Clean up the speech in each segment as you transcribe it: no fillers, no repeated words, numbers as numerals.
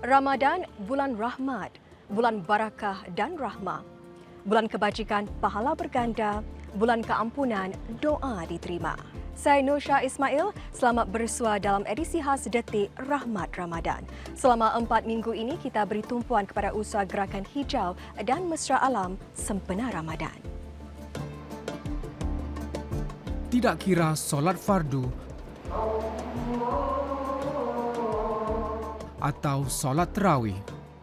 Ramadan, bulan rahmat, bulan barakah dan rahmah. Bulan kebajikan, pahala berganda, bulan keampunan, doa diterima. Saya Nur Shah Ismail, selamat bersua dalam edisi khas Detik Rahmat Ramadan. Selama 4 minggu ini, kita beri tumpuan kepada usaha gerakan hijau dan mesra alam sempena Ramadan. Tidak kira solat fardu atau solat tarawih,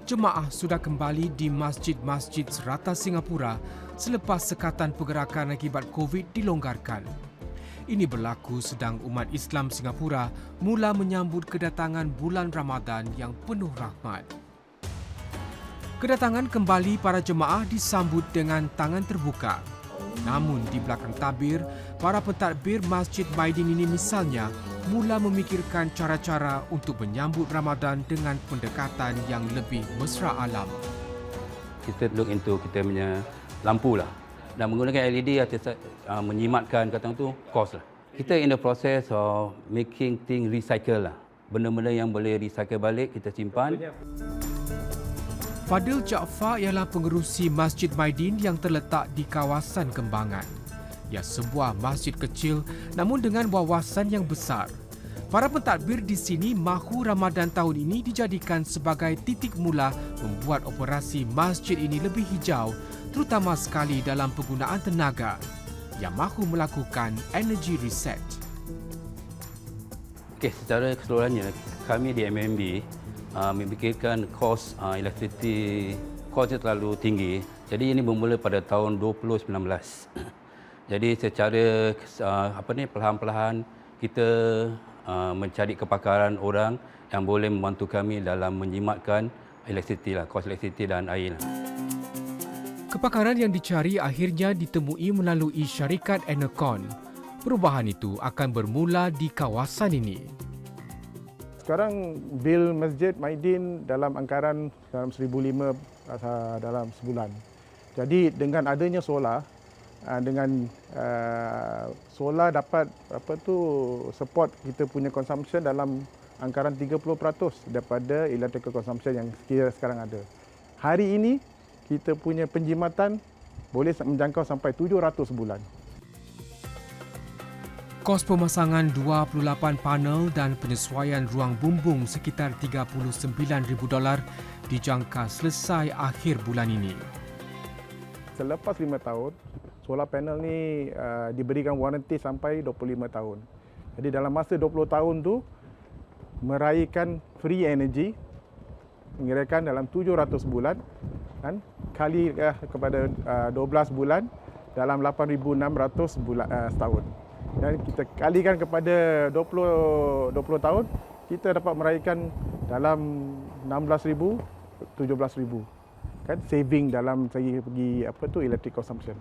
jemaah sudah kembali di masjid-masjid serata Singapura selepas sekatan pergerakan akibat COVID dilonggarkan. Ini berlaku sedang umat Islam Singapura mula menyambut kedatangan bulan Ramadan yang penuh rahmat. Kedatangan kembali para jemaah disambut dengan tangan terbuka. Namun di belakang tabir, para pentadbir Masjid Maidin ini misalnya mula memikirkan cara-cara untuk menyambut Ramadan dengan pendekatan yang lebih mesra alam. Kita look into kita punya lampu lah. Dan menggunakan LED menyimatkan kata tu cost lah. Kita in the process of making thing recycle lah. Benda-benda yang boleh recycle balik kita simpan. Fadil Jaafar ialah pengerusi Masjid Maidin yang terletak di kawasan Kembangan. Ia sebuah masjid kecil namun dengan wawasan yang besar. Para pentadbir di sini mahu Ramadan tahun ini dijadikan sebagai titik mula membuat operasi masjid ini lebih hijau, terutama sekali dalam penggunaan tenaga. Ia mahu melakukan energy reset. Okey, secara keseluruhannya kami di MMB memikirkan kos elektrisiti kosnya terlalu tinggi. Jadi ini bermula pada tahun 2019. Jadi secara perlahan-perlahan kita mencari kepakaran orang yang boleh membantu kami dalam menjimatkan elektrisiti lah, kos elektrisiti dan air lah. Kepakaran yang dicari akhirnya ditemui melalui syarikat Enercon. Perubahan itu akan bermula di kawasan ini. Sekarang bil Masjid Maidin dalam angkaran dalam 1,500 dalam sebulan. Jadi dengan adanya solar, dengan solar dapat support kita punya consumption dalam angkaran 30% daripada electrical consumption yang sekarang ada. Hari ini kita punya penjimatan boleh menjangkau sampai 700 sebulan. Kos pemasangan 28 panel dan penyesuaian ruang bumbung sekitar $39,000 dijangka selesai akhir bulan ini. Selepas 5 tahun, solar panel ni diberikan warranty sampai 25 tahun. Jadi dalam masa 20 tahun tu meraihkan free energy, mengirakan dalam 700 bulan kan, kali kepada 12 bulan dalam 8,600 bulan setahun. Dan kita kalikan kepada 20 tahun, kita dapat meraihkan dalam 16,000, 17,000. Kan saving dalam segi electric consumption.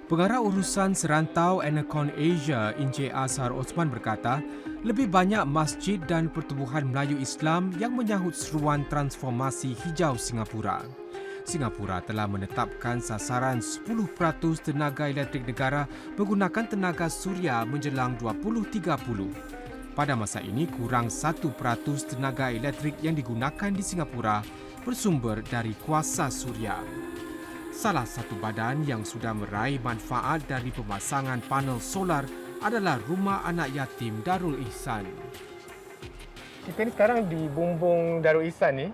Pengarah urusan serantau Enercon Asia, Encik Azhar Osman berkata, lebih banyak masjid dan pertubuhan Melayu Islam yang menyahut seruan transformasi hijau Singapura. Singapura telah menetapkan sasaran 10% tenaga elektrik negara menggunakan tenaga suria menjelang 2030. Pada masa ini, kurang 1% tenaga elektrik yang digunakan di Singapura bersumber dari kuasa suria. Salah satu badan yang sudah meraih manfaat dari pemasangan panel solar adalah Rumah Anak Yatim Darul Ihsan. Kita ni sekarang di bumbung Darul Ihsan ni.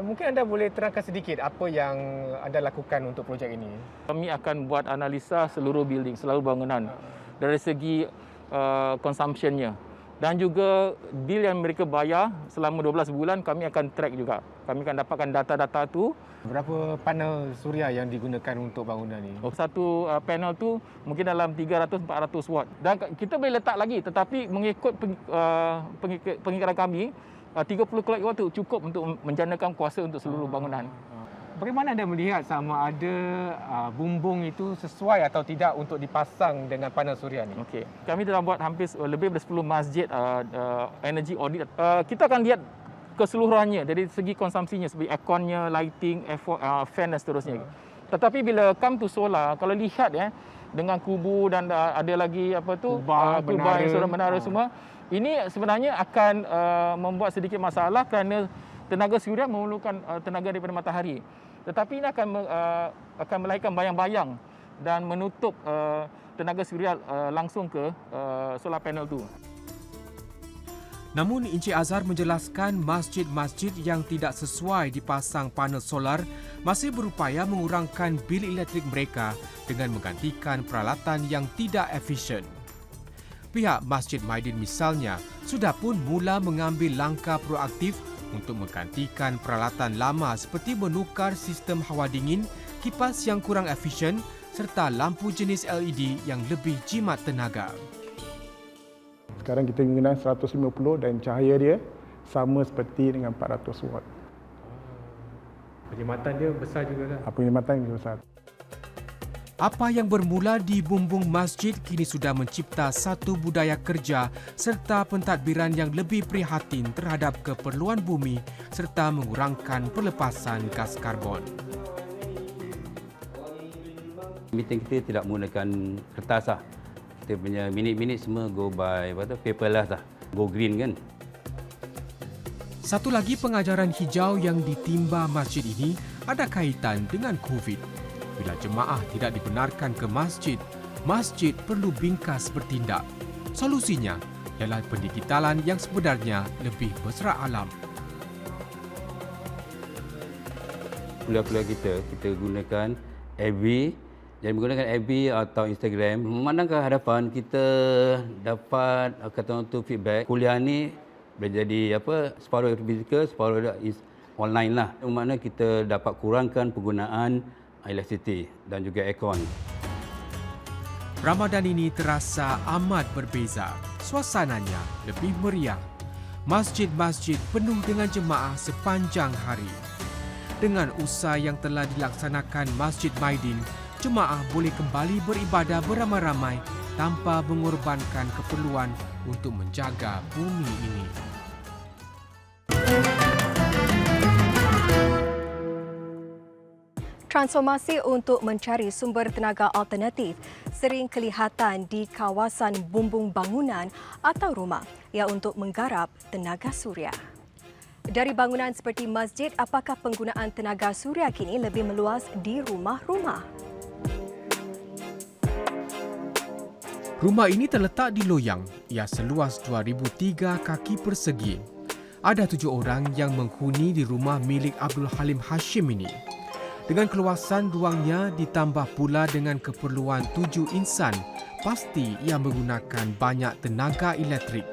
Mungkin anda boleh terangkan sedikit apa yang anda lakukan untuk projek ini? Kami akan buat analisa seluruh building, seluruh bangunan dari segi consumption-nya. Dan juga bil yang mereka bayar selama 12 bulan kami akan track juga. Kami akan dapatkan data-data tu. Berapa panel suria yang digunakan untuk bangunan ini? Satu panel tu mungkin dalam 300-400 watt. Dan kita boleh letak lagi tetapi mengikut pengikiran kami, 30 kW itu cukup untuk menjanakan kuasa untuk seluruh bangunan. Bagaimana anda melihat sama ada bumbung itu sesuai atau tidak untuk dipasang dengan panel suria ni? Okey. Kami telah buat hampir lebih dari 10 masjid energy audit. Kita akan lihat keseluruhannya dari segi konsumsinya seperti airconnya, lighting, fan dan seterusnya. Tetapi bila come to solar, kalau lihat dengan kubu dan ada lagi kubah yang sorang menara semua, ini sebenarnya akan membuat sedikit masalah kerana tenaga suria memerlukan tenaga daripada matahari. Tetapi ini akan melahirkan bayang-bayang dan menutup tenaga suria langsung ke solar panel tu. Namun Encik Azhar menjelaskan masjid-masjid yang tidak sesuai dipasang panel solar masih berupaya mengurangkan bil elektrik mereka dengan menggantikan peralatan yang tidak efisien. Pihak Masjid Maidin misalnya sudah pun mula mengambil langkah proaktif untuk menggantikan peralatan lama seperti menukar sistem hawa dingin, kipas yang kurang efisien serta lampu jenis LED yang lebih jimat tenaga. Sekarang kita menggunakan 150 dan cahaya dia sama seperti dengan 400 watt. Perkhidmatan dia besar juga kan? Perkhidmatan dia besar. Apa yang bermula di bumbung masjid kini sudah mencipta satu budaya kerja serta pentadbiran yang lebih prihatin terhadap keperluan bumi serta mengurangkan pelepasan gas karbon. Meeting kita tidak menggunakan kertas lah. Kita punya minit-minit semua go by paperless lah. Go green kan. Satu lagi pengajaran hijau yang ditimba masjid ini ada kaitan dengan COVID. Bila jemaah tidak dibenarkan ke masjid, masjid perlu bingkas bertindak. Solusinya ialah pendigitalan yang sebenarnya lebih mesra alam. Kuliah-kuliah kita gunakan FB. Jadi menggunakan FB atau Instagram, memandangkan hadapan kita dapat kata orang tu feedback. Kuliah ni boleh jadi separuh fizikal, separuh online lah. Maknanya kita dapat kurangkan penggunaan elektrisiti dan juga aircon. Ramadan ini terasa amat berbeza. Suasananya lebih meriah. Masjid-masjid penuh dengan jemaah sepanjang hari. Dengan usaha yang telah dilaksanakan Masjid Maidin, jemaah boleh kembali beribadah beramai-ramai tanpa mengorbankan keperluan untuk menjaga bumi ini. Transformasi untuk mencari sumber tenaga alternatif sering kelihatan di kawasan bumbung bangunan atau rumah yang untuk menggarap tenaga suria. Dari bangunan seperti masjid, apakah penggunaan tenaga suria kini lebih meluas di rumah-rumah? Rumah ini terletak di Loyang. Ia seluas 2,003 kaki persegi. Ada 7 orang yang menghuni di rumah milik Abdul Halim Hashim ini. Dengan keluasan ruangnya ditambah pula dengan keperluan 7 insan, pasti ia menggunakan banyak tenaga elektrik.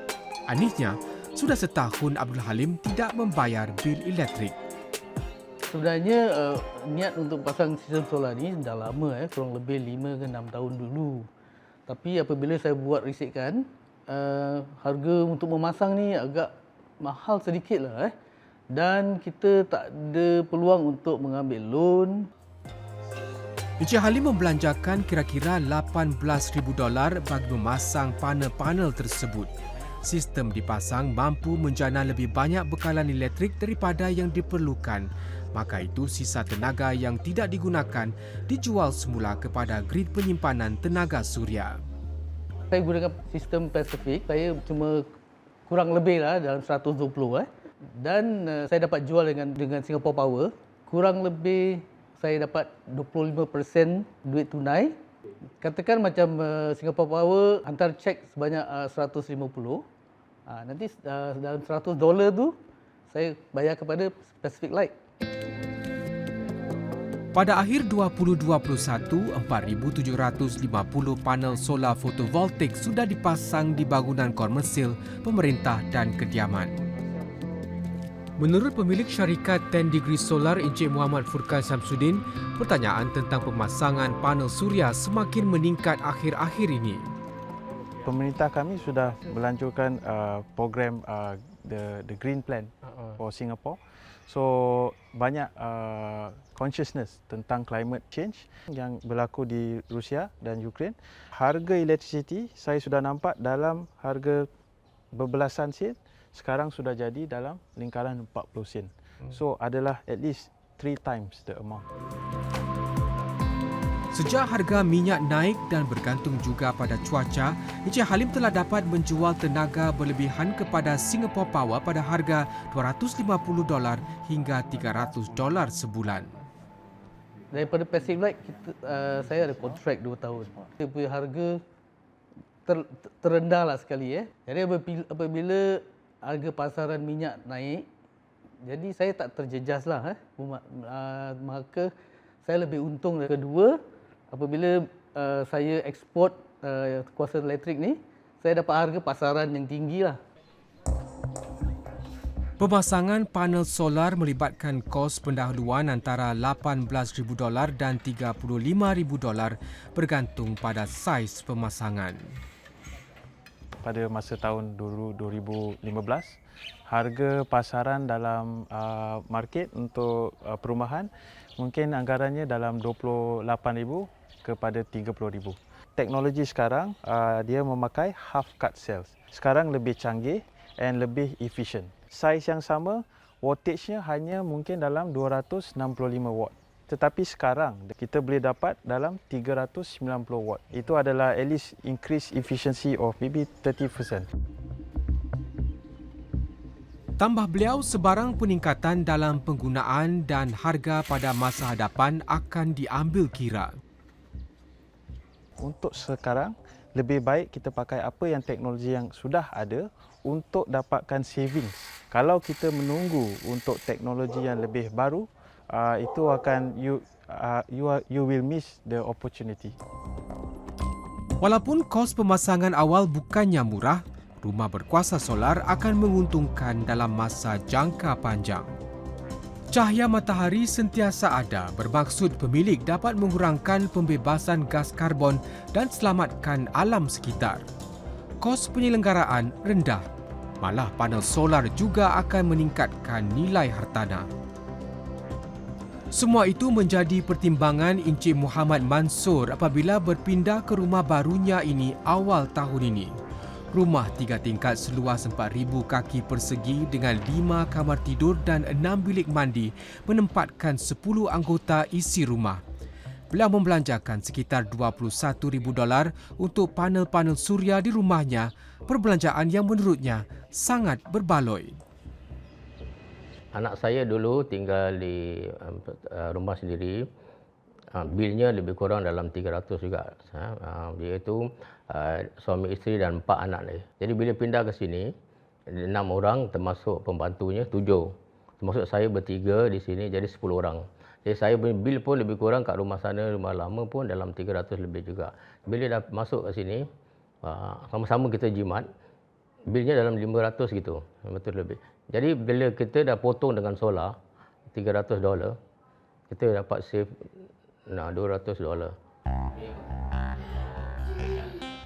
Anehnya, sudah setahun Abdul Halim tidak membayar bil elektrik. Sebenarnya niat untuk pasang sistem solar ni dah lama, kurang lebih 5 ke 6 tahun dulu. Tapi apabila saya buat risetkan, harga untuk memasang ni agak mahal sedikit lah. Dan kita tak ada peluang untuk mengambil loan. Encik Halim membelanjakan kira-kira $18,000 bagi memasang panel-panel tersebut. Sistem dipasang mampu menjana lebih banyak bekalan elektrik daripada yang diperlukan. Maka itu sisa tenaga yang tidak digunakan dijual semula kepada grid penyimpanan tenaga suria. Saya gunakan sistem Pacific, saya cuma kurang lebih lah dalam 120. Dan saya dapat jual dengan Singapore Power. Kurang lebih saya dapat 25% duit tunai. Katakan macam Singapore Power hantar cek sebanyak 150. Nanti dalam $100 tu saya bayar kepada Pacific Light. Pada akhir 2021, 4,750 panel solar fotovoltaik sudah dipasang di bangunan komersil, pemerintah dan kediaman. Menurut pemilik syarikat 10 Degree Solar Encik Muhammad Furqan Samsudin, pertanyaan tentang pemasangan panel suria semakin meningkat akhir-akhir ini. Pemerintah kami sudah melanjutkan program the Green Plan for Singapore. So banyak consciousness tentang climate change yang berlaku di Rusia dan Ukraine. Harga elektrisiti saya sudah nampak dalam harga berbelasan sen. Sekarang sudah jadi dalam lingkaran 40 sen. So adalah at least 3 times the amount. Sejak harga minyak naik dan bergantung juga pada cuaca, Encik Halim telah dapat menjual tenaga berlebihan kepada Singapore Power pada harga $250 hingga $300 sebulan. Daripada Pacific Light, saya ada kontrak 2 tahun. Dia punya harga terendah lah sekali. Jadi apabila harga pasaran minyak naik, jadi saya tak terjejas lah. Maka saya lebih untung. Kedua, apabila saya ekspor kuasa elektrik ni, saya dapat harga pasaran yang tinggi lah. Pemasangan panel solar melibatkan kos pendahuluan antara $18,000 dan $35,000 bergantung pada saiz pemasangan. Pada masa tahun 2015, harga pasaran dalam market untuk perumahan mungkin anggarannya dalam 28,000 kepada 30,000. Teknologi sekarang dia memakai half cut cells. Sekarang lebih canggih and lebih efisien. Saiz yang sama, wattage-nya hanya mungkin dalam 265 watt. Tetapi sekarang kita boleh dapat dalam 390 watt. Itu adalah at least increase efficiency of maybe 30%. Tambah beliau, sebarang peningkatan dalam penggunaan dan harga pada masa hadapan akan diambil kira. Untuk sekarang, lebih baik kita pakai apa yang teknologi yang sudah ada untuk dapatkan savings. Kalau kita menunggu untuk teknologi yang lebih baru, itu akan you will miss the opportunity. Walaupun kos pemasangan awal bukannya murah, rumah berkuasa solar akan menguntungkan dalam masa jangka panjang. Cahaya matahari sentiasa ada bermaksud pemilik dapat mengurangkan pembebasan gas karbon dan selamatkan alam sekitar. Kos penyelenggaraan rendah, malah panel solar juga akan meningkatkan nilai hartanah. Semua itu menjadi pertimbangan Encik Muhammad Mansur apabila berpindah ke rumah barunya ini awal tahun ini. Rumah 3 tingkat seluas 4,000 kaki persegi dengan 5 kamar tidur dan 6 bilik mandi menempatkan 10 anggota isi rumah. Beliau membelanjakan sekitar $21,000 untuk panel-panel suria di rumahnya, perbelanjaan yang menurutnya sangat berbaloi. Anak saya dulu tinggal di rumah sendiri. Bilnya lebih kurang dalam 300 juga. Dia itu suami isteri dan 4 anak lagi. Jadi bila pindah ke sini, 6 orang termasuk pembantunya 7. Termasuk saya bertiga di sini jadi 10 orang. Jadi saya punya bil pun lebih kurang kat rumah sana, rumah lama pun dalam 300 lebih juga. Bila dah masuk ke sini, sama-sama kita jimat, bilnya dalam 500 gitu, 500 lebih. Jadi bila kita dah potong dengan solar $300, kita dapat save $200.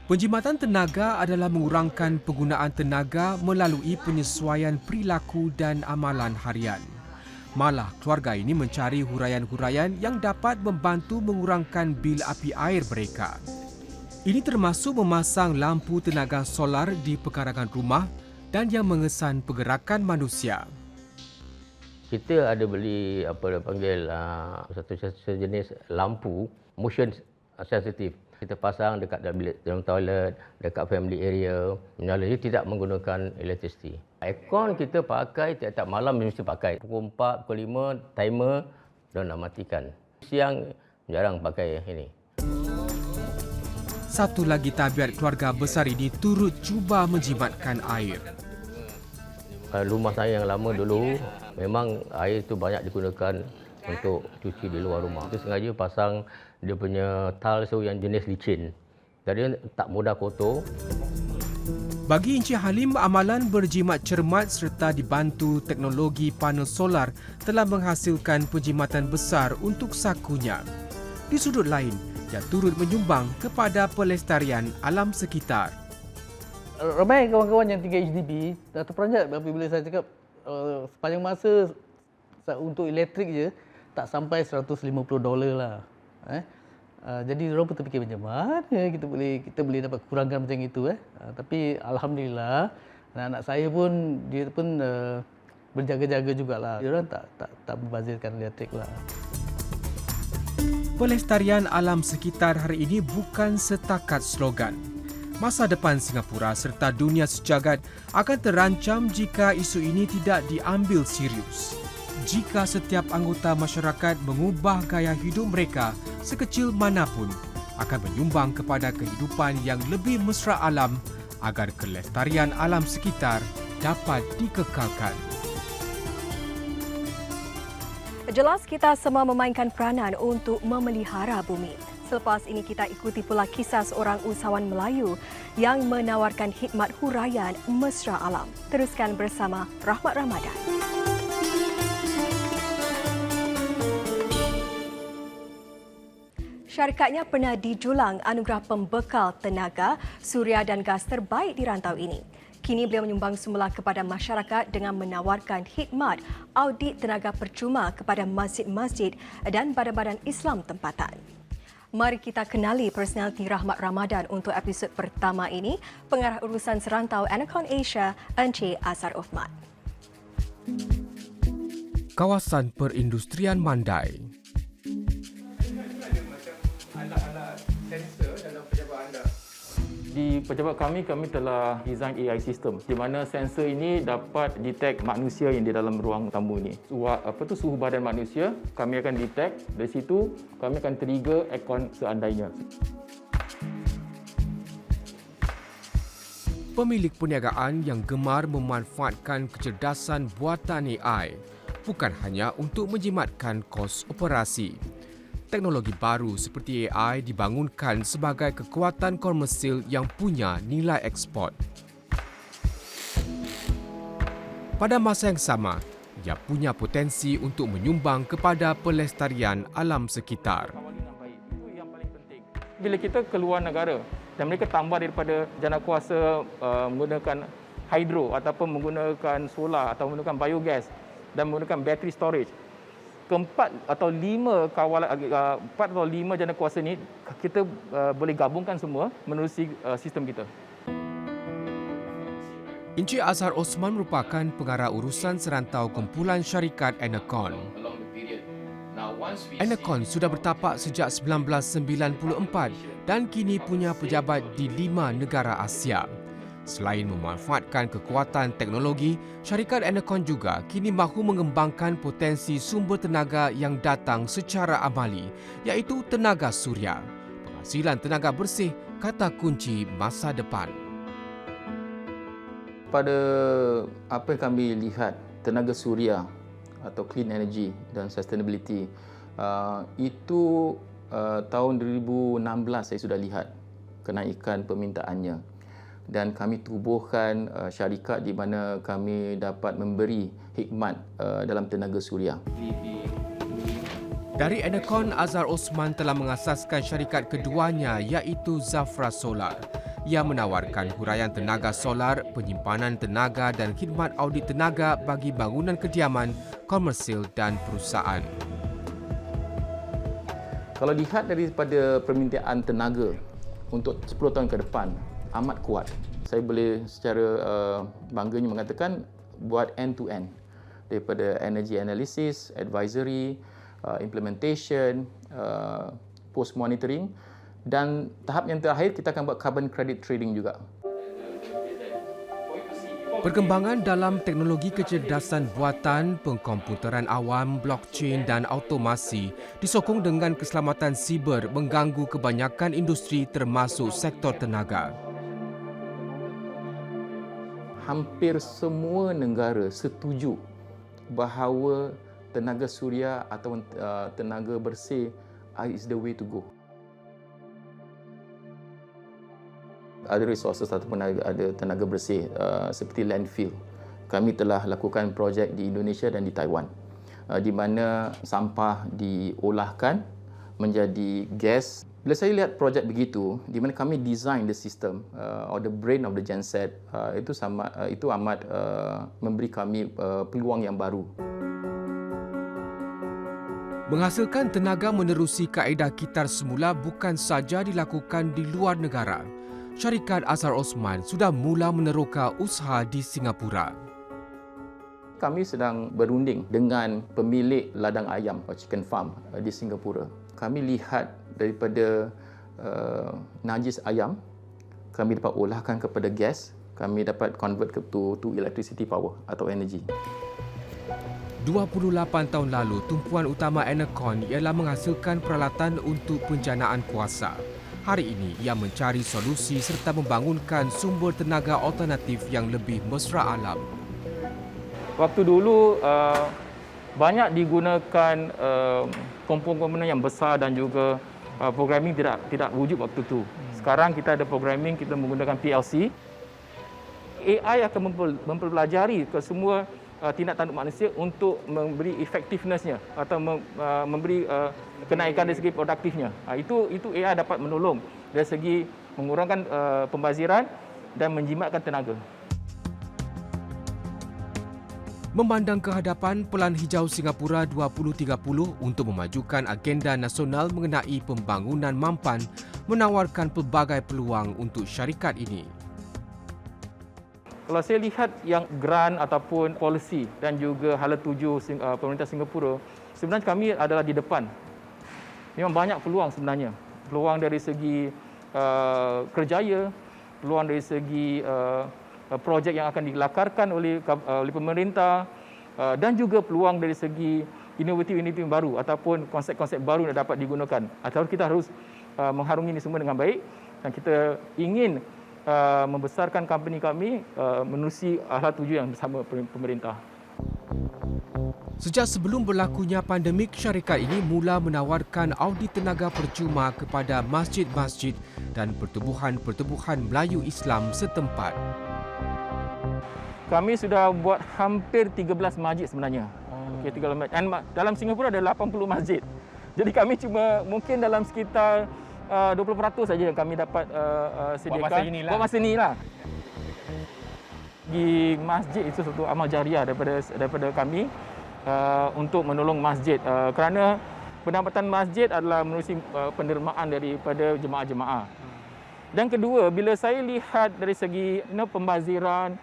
Penjimatan tenaga adalah mengurangkan penggunaan tenaga melalui penyesuaian perilaku dan amalan harian. Malah keluarga ini mencari huraian-huraian yang dapat membantu mengurangkan bil api air mereka. Ini termasuk memasang lampu tenaga solar di pekarangan rumah dan yang mengesan pergerakan manusia. Kita ada beli satu sejenis lampu motion sensitive. Kita pasang dekat dalam toilet, dekat family area, menyala tidak menggunakan elektrisiti. Aircon kita pakai tiap-tiap malam mesti pakai. Pukul 4, pukul 5 timer dan nak matikan. Siang jarang pakai ini. Satu lagi tabiat keluarga besar ini turut cuba menjimatkan air. Rumah saya yang lama dulu memang air itu banyak digunakan untuk cuci di luar rumah. Itu sengaja pasang dia punya tiles yang jenis licin. Jadi tak mudah kotor. Bagi Encik Halim, amalan berjimat cermat serta dibantu teknologi panel solar telah menghasilkan penjimatan besar untuk sakunya. Di sudut lain, ia turut menyumbang kepada pelestarian alam sekitar. Ramai kawan-kawan yang tinggal HDB terperanjat apabila saya cakap sepanjang masa untuk elektrik je tak sampai $150 lah. Jadi orang pun terfikir macam mana kita boleh dapat kurangkan macam itu. Tapi alhamdulillah anak-anak saya pun dia pun berjaga-jaga jugalah. Dia orang tak membazirkan elektrik lah. Pelestarian alam sekitar hari ini bukan setakat slogan. Masa depan Singapura serta dunia sejagat akan terancam jika isu ini tidak diambil serius. Jika setiap anggota masyarakat mengubah gaya hidup mereka sekecil manapun, akan menyumbang kepada kehidupan yang lebih mesra alam agar kelestarian alam sekitar dapat dikekalkan. Jelas kita semua memainkan peranan untuk memelihara bumi. Selepas ini kita ikuti pula kisah seorang usahawan Melayu yang menawarkan khidmat huraian mesra alam. Teruskan bersama Rahmat Ramadan. Syarikatnya pernah dijulang anugerah pembekal tenaga, suria dan gas terbaik di rantau ini. Kini beliau menyumbang semula kepada masyarakat dengan menawarkan khidmat audit tenaga percuma kepada masjid-masjid dan badan-badan Islam tempatan. Mari kita kenali personaliti Rahmat Ramadan untuk episod pertama ini, Pengarah Urusan Serantau Anacon Asia, Encik Azhar Othman. Kawasan Perindustrian Mandai. Di pejabat kami telah design AI system di mana sensor ini dapat detect manusia yang di dalam ruang tamu ini. Suhu badan manusia kami akan detect, dari situ kami akan trigger aircon seandainya. Pemilik perniagaan yang gemar memanfaatkan kecerdasan buatan AI bukan hanya untuk menjimatkan kos operasi. Teknologi baru seperti AI dibangunkan sebagai kekuatan komersil yang punya nilai ekspor. Pada masa yang sama, ia punya potensi untuk menyumbang kepada pelestarian alam sekitar. Bila kita keluar negara dan mereka tambah daripada janakuasa menggunakan hidro ataupun menggunakan solar atau menggunakan biogas dan menggunakan battery storage, keempat atau lima janakuasa ini kita boleh gabungkan semua menerusi sistem kita. Encik Azhar Othman merupakan pengarah urusan serantau kumpulan syarikat Anacon. Anacon sudah bertapak sejak 1994 dan kini punya pejabat di 5 negara Asia. Selain memanfaatkan kekuatan teknologi, syarikat Anacon juga kini mahu mengembangkan potensi sumber tenaga yang datang secara amali, iaitu tenaga suria. Penghasilan tenaga bersih kata kunci masa depan. Pada apa yang kami lihat, tenaga suria atau clean energy dan sustainability, itu tahun 2016 saya sudah lihat kenaikan permintaannya. Dan kami tubuhkan syarikat di mana kami dapat memberi khidmat dalam tenaga suria. Dari Anacon, Azhar Othman telah mengasaskan syarikat keduanya iaitu Zafra Solar. Ia menawarkan huraian tenaga solar, penyimpanan tenaga dan khidmat audit tenaga bagi bangunan kediaman, komersil dan perusahaan. Kalau lihat daripada permintaan tenaga untuk 10 tahun ke depan, amat kuat. Saya boleh secara bangganya mengatakan buat end-to-end daripada energy analysis, advisory, implementation, post-monitoring dan tahap yang terakhir kita akan buat carbon credit trading juga. Perkembangan dalam teknologi kecerdasan buatan, pengkomputeran awam, blockchain dan automasi disokong dengan keselamatan siber mengganggu kebanyakan industri termasuk sektor tenaga. Hampir semua negara setuju bahawa tenaga suria atau tenaga bersih is the way to go. Ada resources ataupun ada tenaga bersih seperti landfill. Kami telah lakukan projek di Indonesia dan di Taiwan di mana sampah diolahkan menjadi gas. Bila saya lihat projek begitu, di mana kami design the system or the brain of the genset, itu amat memberi kami peluang yang baru. Menghasilkan tenaga menerusi kaedah kitar semula bukan saja dilakukan di luar negara. Syarikat Azhar Othman sudah mula meneroka usaha di Singapura. Kami sedang berunding dengan pemilik ladang ayam, chicken farm di Singapura. kami lihat daripada najis ayam, kami dapat olahkan kepada gas, kami dapat convert to electricity power atau energy. 28 tahun lalu, tumpuan utama Enercon ialah menghasilkan peralatan untuk penjanaan kuasa. Hari ini, ia mencari solusi serta membangunkan sumber tenaga alternatif yang lebih mesra alam. Waktu dulu banyak digunakan komponen yang besar dan juga programming tidak wujud waktu itu. Sekarang kita ada programming, kita menggunakan PLC. AI akan mempelajari ke semua tindak tanduk manusia untuk memberi effectiveness-nya atau memberi kenaikan dari segi produktifnya. Itu AI dapat menolong dari segi mengurangkan pembaziran dan menjimatkan tenaga. Memandang ke hadapan Pelan Hijau Singapura 2030 untuk memajukan agenda nasional mengenai pembangunan mampan menawarkan pelbagai peluang untuk syarikat ini. Kalau saya lihat yang grant ataupun polisi dan juga hala tuju pemerintah Singapura, sebenarnya kami adalah di depan. Memang banyak peluang sebenarnya. Peluang dari segi kerjaya, peluang dari segi projek yang akan dilakarkan oleh pemerintah dan juga peluang dari segi inovatif baru ataupun konsep-konsep baru yang dapat digunakan. Atau kita harus mengharungi ini semua dengan baik dan kita ingin membesarkan company kami menerusi alat tuju yang bersama pemerintah. Sejak sebelum berlakunya pandemik, syarikat ini mula menawarkan audit tenaga percuma kepada masjid-masjid dan pertubuhan-pertubuhan Melayu Islam setempat. Kami sudah buat hampir 13 masjid sebenarnya. Okay, 13 masjid. Dan dalam Singapura ada 80 masjid. Jadi kami cuma mungkin dalam sekitar 20% saja yang kami dapat sediakan. Buat masa inilah. Di masjid itu satu amal jariah daripada kami untuk menolong masjid. Kerana pendapatan masjid adalah menerusi pendermaan daripada jemaah-jemaah. Dan kedua, bila saya lihat dari segi pembaziran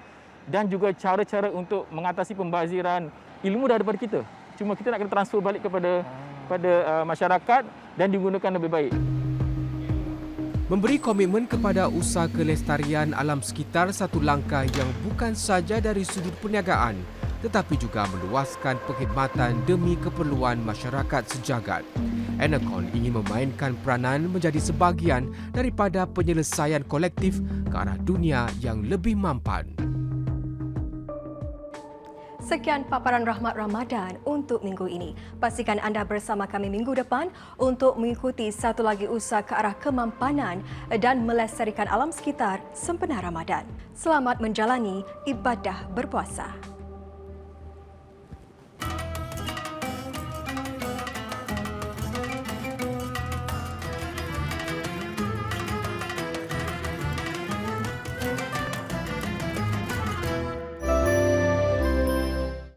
dan juga cara-cara untuk mengatasi pembaziran, ilmu dah ada pada kita. Cuma kita nak kena transfer balik kepada masyarakat dan digunakan lebih baik. Memberi komitmen kepada usaha kelestarian alam sekitar satu langkah yang bukan saja dari sudut perniagaan tetapi juga meluaskan perkhidmatan demi keperluan masyarakat sejagat. Enercon ingin memainkan peranan menjadi sebahagian daripada penyelesaian kolektif ke arah dunia yang lebih mampan. Sekian paparan rahmat Ramadan untuk minggu ini. Pastikan anda bersama kami minggu depan untuk mengikuti satu lagi usaha ke arah kemampanan dan melestarikan alam sekitar sempena Ramadan. Selamat menjalani ibadah berpuasa.